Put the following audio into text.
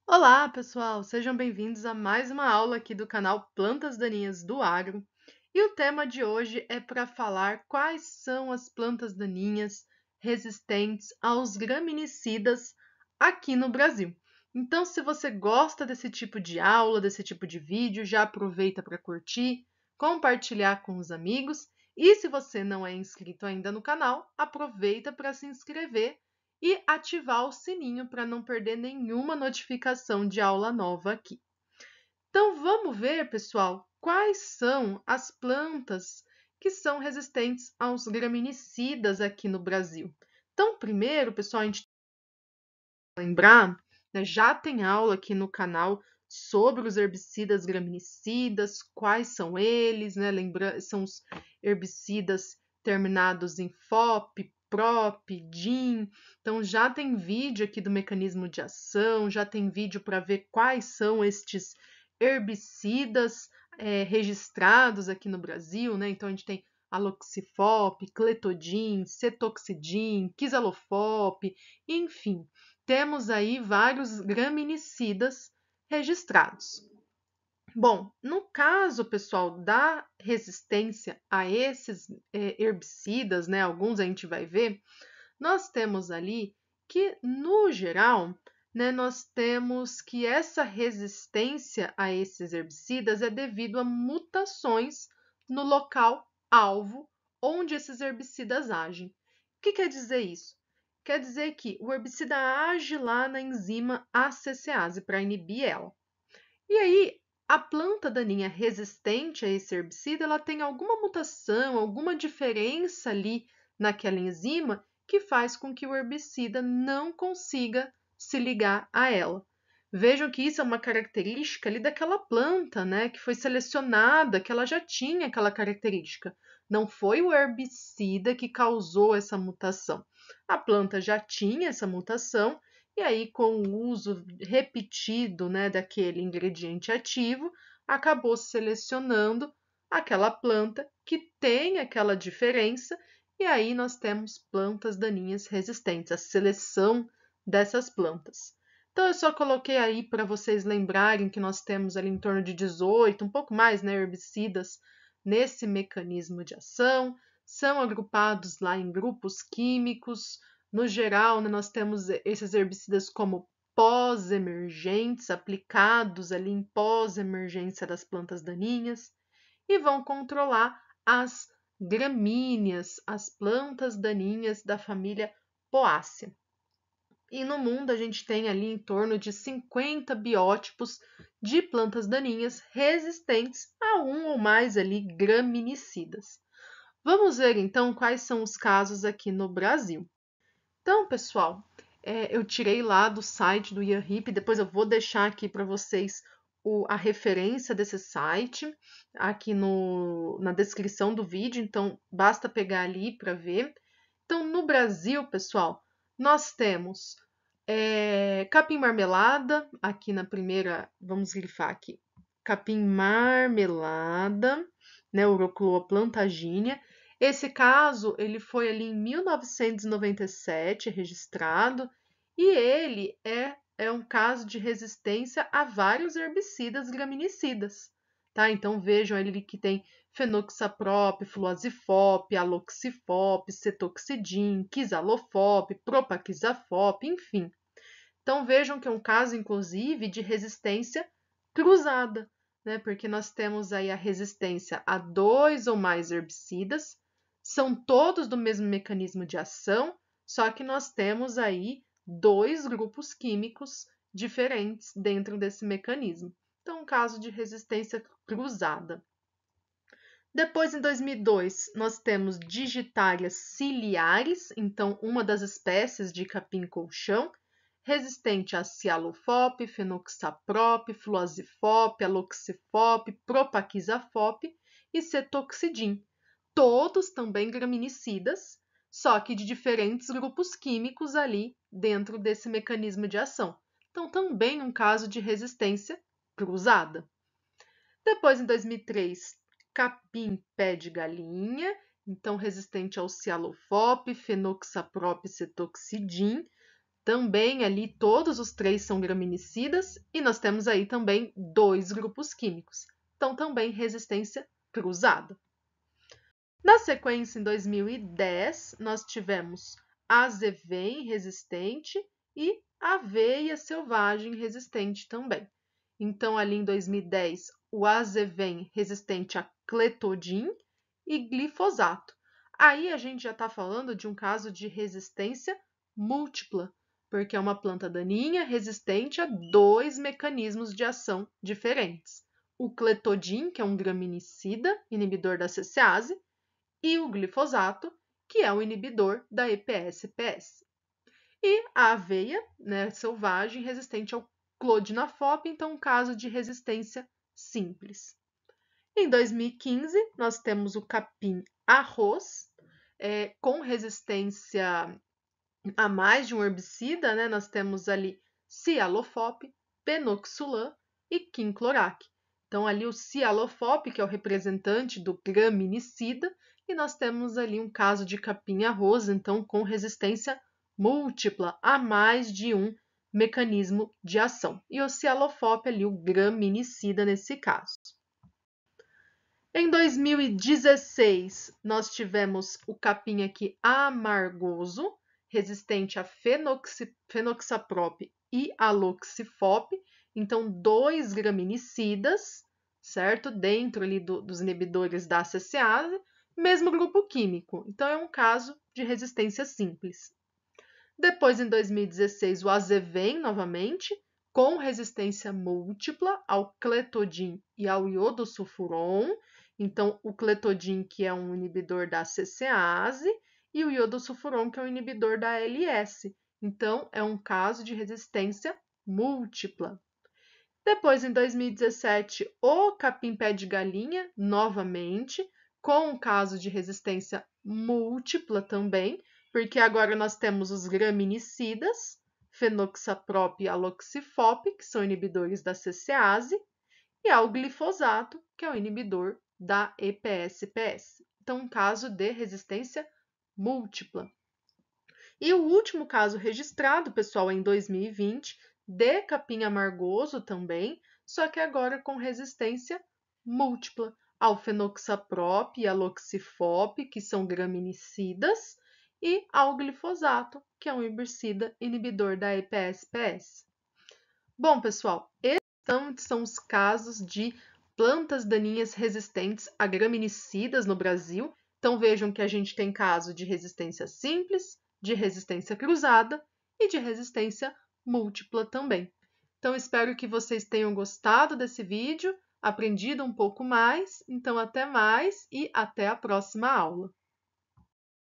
Olá, pessoal! Sejam bem-vindos a mais uma aula aqui do canal Plantas Daninhas do Agro. E o tema de hoje é para falar quais são as plantas daninhas resistentes aos graminicidas aqui no Brasil. Então, se você gosta desse tipo de aula, desse tipo de vídeo, já aproveita para curtir, compartilhar com os amigos. E se você não é inscrito ainda no canal, aproveita para se inscrever e ativar o sininho para não perder nenhuma notificação de aula nova aqui. Então, vamos ver, pessoal, quais são as plantas que são resistentes aos graminicidas aqui no Brasil. Então, primeiro, pessoal, a gente tem que lembrar, né, já tem aula aqui no canal sobre os herbicidas graminicidas, quais são eles, né? São os herbicidas terminados em FOP, PROP, DIN. Então, já tem vídeo aqui do mecanismo de ação, já tem vídeo para ver quais são estes herbicidas registrados aqui no Brasil, né? Então, a gente tem aloxifop, cletodin, cetoxidin, quizalofop, enfim, temos aí vários graminicidas registrados. Bom, no caso, pessoal, da resistência a esses herbicidas, né, alguns a gente vai ver, nós temos ali que, no geral, né, nós temos que essa resistência a esses herbicidas é devido a mutações no local alvo onde esses herbicidas agem. O que quer dizer isso? Quer dizer que o herbicida age lá na enzima ACCase para inibir ela. E aí, a planta daninha resistente a esse herbicida, ela tem alguma mutação, alguma diferença ali naquela enzima que faz com que o herbicida não consiga se ligar a ela. Vejam que isso é uma característica ali daquela planta, né, que foi selecionada, que ela já tinha aquela característica. Não foi o herbicida que causou essa mutação. A planta já tinha essa mutação e aí, com o uso repetido, né, daquele ingrediente ativo, acabou selecionando aquela planta que tem aquela diferença, e aí nós temos plantas daninhas resistentes, a seleção dessas plantas. Então, eu só coloquei aí para vocês lembrarem que nós temos ali em torno de 18, um pouco mais, né, herbicidas nesse mecanismo de ação, são agrupados lá em grupos químicos. No geral, né, nós temos esses herbicidas como pós-emergentes, aplicados ali em pós-emergência das plantas daninhas, e vão controlar as gramíneas, as plantas daninhas da família Poácea. E no mundo a gente tem ali em torno de 50 biótipos de plantas daninhas resistentes a um ou mais ali graminicidas. Vamos ver então quais são os casos aqui no Brasil. Então, pessoal, eu tirei lá do site do IARIP, depois eu vou deixar aqui para vocês a referência desse site aqui na descrição do vídeo, então basta pegar ali para ver. Então, no Brasil, pessoal, nós temos capim marmelada, aqui na primeira, vamos grifar aqui, capim marmelada, né, Urochloa plantagínea. Esse caso, ele foi ali em 1997 registrado, e ele é um caso de resistência a vários herbicidas graminicidas, tá? Então, vejam ali que tem fenoxaprop, fluazifop, aloxifop, cetoxidin, quizalofop, propaquizafop, enfim. Então, vejam que é um caso, inclusive, de resistência cruzada, né? Porque nós temos aí a resistência a dois ou mais herbicidas, são todos do mesmo mecanismo de ação, só que nós temos aí dois grupos químicos diferentes dentro desse mecanismo. Então, um caso de resistência cruzada. Depois, em 2002, nós temos Digitaria ciliaris, então uma das espécies de capim-colchão, resistente a cialofop, fenoxaprop, fluazifop, aloxifop, propaquizafop e cetoxidin, todos também graminicidas, só que de diferentes grupos químicos ali dentro desse mecanismo de ação. Então, também um caso de resistência cruzada. Depois, em 2003, capim pé de galinha, então resistente ao cialofop, fenoxaprop, cetoxidin, Também ali todos os 3 são graminicidas e nós temos aí também 2 grupos químicos. Então, também resistência cruzada. Na sequência, em 2010, nós tivemos azevém resistente e aveia selvagem resistente também. Então, ali em 2010, o azevém resistente a clethodim e glifosato. Aí a gente já está falando de um caso de resistência múltipla, porque é uma planta daninha resistente a 2 mecanismos de ação diferentes. O clethodim, que é um graminicida, inibidor da CCase, e o glifosato, que é o inibidor da EPS-PS. E a aveia, né, selvagem, resistente ao clodinafop, então um caso de resistência simples. Em 2015, nós temos o capim-arroz, com resistência a mais de um herbicida, né? Nós temos ali cialofop, penoxulam e quinclorac. Então, ali o cialofop, que é o representante do graminicida, e nós temos ali um caso de capim-arroz, então, com resistência múltipla a mais de um mecanismo de ação. E o cialofop ali, o graminicida nesse caso. Em 2016, nós tivemos o capim aqui amargoso, resistente a fenoxaprop e aloxifop, então 2 graminicidas, certo? Dentro ali dos inibidores da CCase, mesmo grupo químico, então é um caso de resistência simples. Depois, em 2016, o azevém novamente, com resistência múltipla ao clethodim e ao iodosulfuron. Então, o clethodim, que é um inibidor da CCase, e o iodosulfuron, que é um inibidor da ALS. Então, é um caso de resistência múltipla. Depois, em 2017, o capim-pé de galinha, novamente, com um caso de resistência múltipla também, porque agora nós temos os graminicidas, fenoxaprop e aloxifop, que são inibidores da CCase, e ao glifosato, que é o inibidor da EPS-PS. Então, um caso de resistência múltipla. E o último caso registrado, pessoal, é em 2020, de capim amargoso também, só que agora com resistência múltipla ao fenoxaprop e aloxifop, que são graminicidas, e ao glifosato, que é um herbicida inibidor da EPS-PS. Bom, pessoal, esses são os casos de plantas daninhas resistentes a graminicidas no Brasil. Então, vejam que a gente tem caso de resistência simples, de resistência cruzada e de resistência múltipla também. Então, espero que vocês tenham gostado desse vídeo, aprendido um pouco mais. Então, até mais e até a próxima aula.